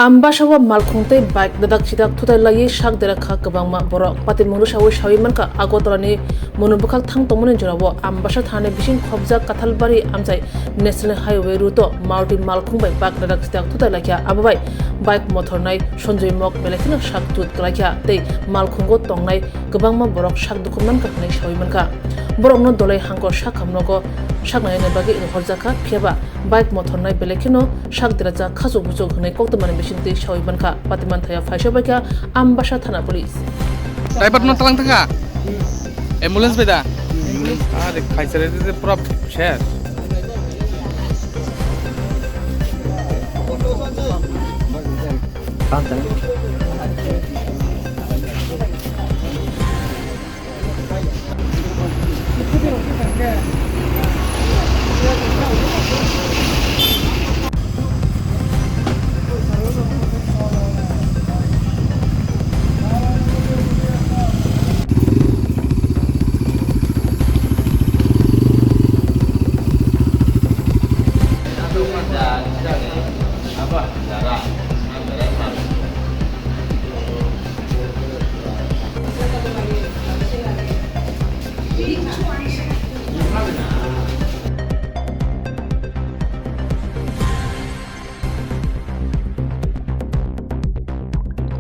Ambasawa malkhungte bike dadak sidak thutai lagi shak dera kha kabangma borok pati munu sawi manka agotolani monobakal thang tongmoni jorabo ambasa thane bising khobja kathalbari amjai national highway route maruti malkhung bai bike dadak sidak thutai lakya ababai bike motor nai sonjoy mok belekina shak tut lakya tei malkhungo tongnai kabangma borok shak dukhumnan ka hnai sawi manka borok no dolai hangko shak hamnogo shak nai bagi horjaka phiaba bike motor nai belekino shak dera ja khasu bucho hnai koktamani bisingti sawi manka patiman thaya faisha baka ambasa thana police Driver no talang tanga ambulance beda are khaisare de pura শেষ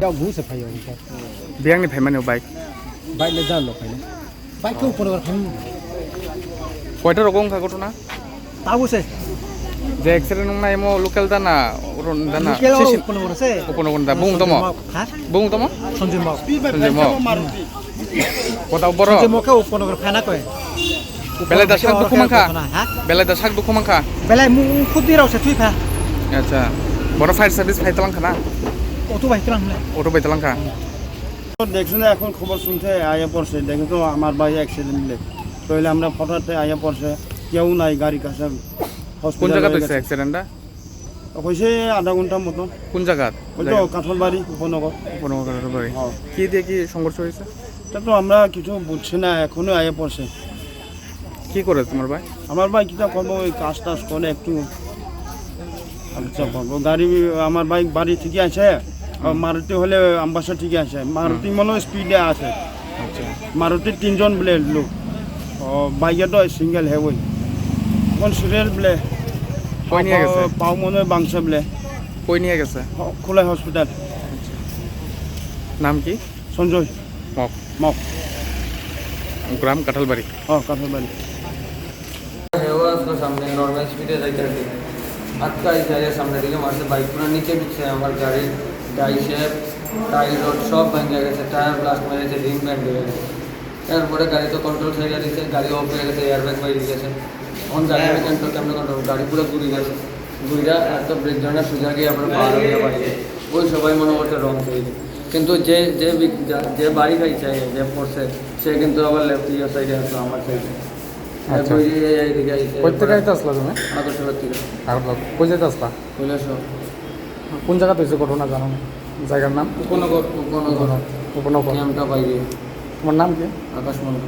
Yang busa payo ni kan. biang ni phaiman no bike Baik le jan lo payo. Baik tu pun orang pun. koita rokong ka gotona Tahu se. je accident nang nai mo local dana uron dana Kalau pun orang se. kono da bung tomo Ha? bung tomo Sonjol mau. sonje mo kota boro Sonjol mau kau pun orang fana kau. bela da sak dukhu mangka Ha? bela da sak dukhu mangka Belai mu khudi rau se thui pha. acha boro fire service phai talang khana Auto baik terang le. auto bai talang kha দেখছো না এখন খবর শুনতে আয়া পড়ছে দেখো তো আমার ভাই অ্যাক্সিডেন্ট লে তাহলে আমরা ফটোতে আয়া পড়ছে কেউ নাই গাড়ি কাছে কোন জায়গা হইছে অ্যাক্সিডেন্ট টা হয়েছে আধা ঘন্টার মতো কোন জায়গা ওই তো কাঠলবাড়ি উপনগর উপনগরের বাড়ি হ্যাঁ কি দিয়ে কি সংঘর্ষ হয়েছে তা তো আমরা কিছু বুঝছি না এখনো আয়া পড়ছে কি করে তোমার ভাই আমার ভাই কিটা করবো ওই কাজ টাজ করে একটু আচ্ছা করবো গাড়ি আমার বাইক বাড়ি থেকে আসে আর মারুতি হলে আমবাসা থেকে আসে মারুতি মনে স্পিডে আছে আচ্ছা মারুতি তিনজন বলে লোক বাইকে তো সিঙ্গেল হে ওই কোন সিরিয়াল বলে কই নিয়ে গেছে পাও মনে হয় বাংশা বলে কই নিয়ে গেছে খোলা হসপিটাল নাম কি সঞ্জয় মক মক গ্রাম কাঁঠালবাড়ি কাঠলবাড়ি हेवा उसको सामने नॉर्मल स्पीड है इधर की आपका इस एरिया सामने दिखे वहाँ से बाइक पूरा नीचे पीछे हमारी गाड़ी डाई शेप टायर रोड सब बन गया टायर ब्लास्ट मेरे से रिंग बैंड हो गए তারপরে গাড়ি তো কন্ট্রোল হয়ে গেছে গাড়ি অফ হয়ে গেছে এয়ারব্যাগ বাইরে গেছে এখন গাড়ি কন্ট্রোল কেমন কন্ট্রোল গাড়ি পুরো ঘুরে গেছে ঘুরিটা এত ব্রেক জানা সোজা গিয়ে আপনার পাহাড় হয়ে বাড়ি ওই সবাই মনে করছে রং হয়েছে কিন্তু যে যে যে বাড়ি খাইছে যে পড়ছে সে কিন্তু আবার লেফট ইয়ার সাইডে আসলো আমার সাইডে আচ্ছা এইদিকে আইছে কই থেকে আইতে আসলা তুমি আগরতলা থেকে আর কই যেতে আসলা কৈলাস কোন জায়গাতে হয়েছে ঘটনা জানো না জায়গার নাম উপনগর উপনগর নামটা বাইরে তোমার নাম কি আকাশ মন্ডল